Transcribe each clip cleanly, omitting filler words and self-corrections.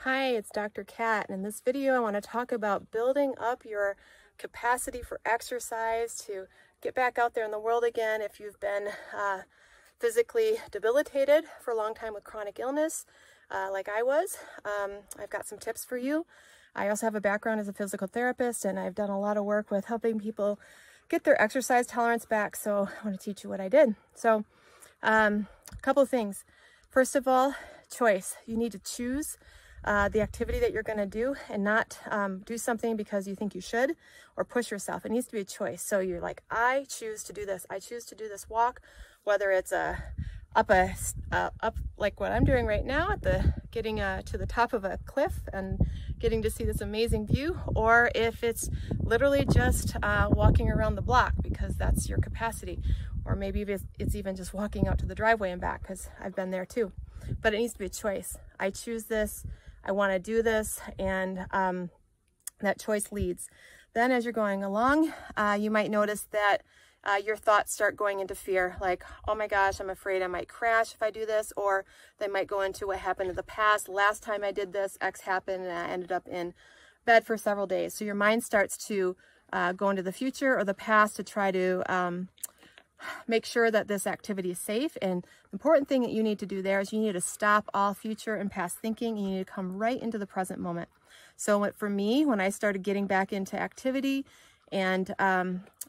Hi, it's Dr. Kat, and in this video I want to talk about building up your capacity for exercise to get back out there in the world again if you've been physically debilitated for a long time with chronic illness like I was. I've got some tips for you. I also have a background as a physical therapist, and I've done a lot of work with helping people get their exercise tolerance back, so I want to teach you what I did. So a couple of things. First of all, choice. You need to choose the activity that you're going to do and not do something because you think you should or push yourself. It needs to be a choice. So you're like, I choose to do this. I choose to do this walk, whether it's up like what I'm doing right now at getting to the top of a cliff and getting to see this amazing view, or if it's literally just walking around the block because that's your capacity, or maybe it's even just walking out to the driveway and back, because I've been there too. But it needs to be a choice. I choose this. I want to do this, and that choice leads. Then as you're going along, you might notice that your thoughts start going into fear, like, oh my gosh, I'm afraid I might crash if I do this, or they might go into what happened in the past. Last time I did this, X happened, and I ended up in bed for several days. So your mind starts to go into the future or the past to try to make sure that this activity is safe. And the important thing that you need to do there is you need to stop all future and past thinking, and you need to come right into the present moment. So for me, when I started getting back into activity and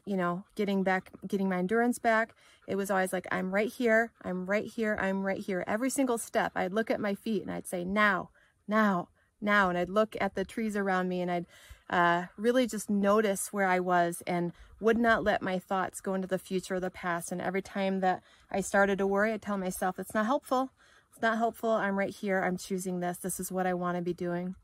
you know, getting my endurance back, it was always like, I'm right here, I'm right here, I'm right here. Every single step, I'd look at my feet and I'd say, now, now, now. And I'd look at the trees around me, and I'd really just notice where I was and would not let my thoughts go into the future or the past. And every time that I started to worry, I'd tell myself, it's not helpful. It's not helpful. I'm right here. I'm choosing this. This is what I want to be doing.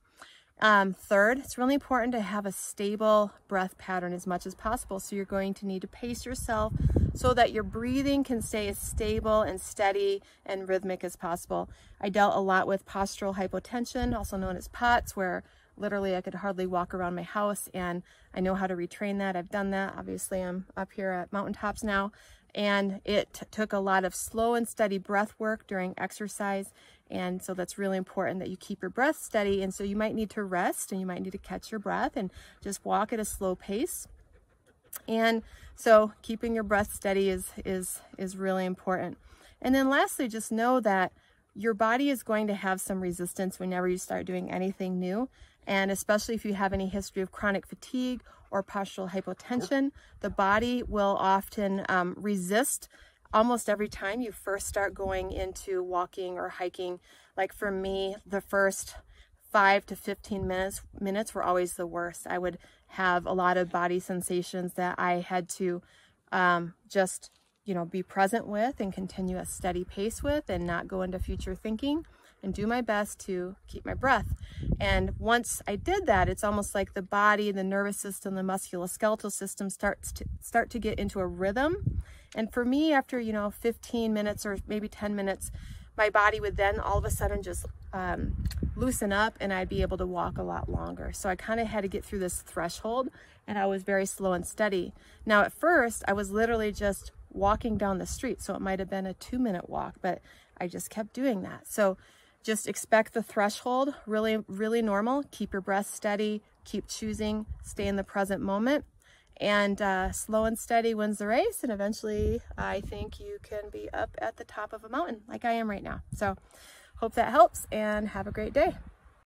Third, it's really important to have a stable breath pattern as much as possible. So you're going to need to pace yourself so that your breathing can stay as stable and steady and rhythmic as possible. I dealt a lot with postural hypotension, also known as POTS, where literally I could hardly walk around my house, and I know how to retrain that. I've done that. Obviously, I'm up here at mountaintops now, and it took a lot of slow and steady breath work during exercise. And so that's really important that you keep your breath steady. And so you might need to rest, and you might need to catch your breath and just walk at a slow pace. And so keeping your breath steady is really important. And then lastly, just know that your body is going to have some resistance whenever you start doing anything new. And especially if you have any history of chronic fatigue or postural hypotension, the body will often resist almost every time you first start going into walking or hiking. Like for me, the first 5 to 15 minutes were always the worst. I would have a lot of body sensations that I had to just, you know, be present with and continue a steady pace with, and not go into future thinking, and do my best to keep my breath. And once I did that, it's almost like the body, the nervous system, the musculoskeletal system start to get into a rhythm. And for me, after, you know, 15 minutes or maybe 10 minutes, my body would then all of a sudden just loosen up, and I'd be able to walk a lot longer. So I kind of had to get through this threshold, and I was very slow and steady. Now at first, I was literally just walking down the street, so it might have been a 2-minute walk, but I just kept doing that. So just expect the threshold, really, really normal. Keep your breath steady, keep choosing, stay in the present moment, and slow and steady wins the race. And eventually I think you can be up at the top of a mountain like I am right now. So hope that helps, and have a great day.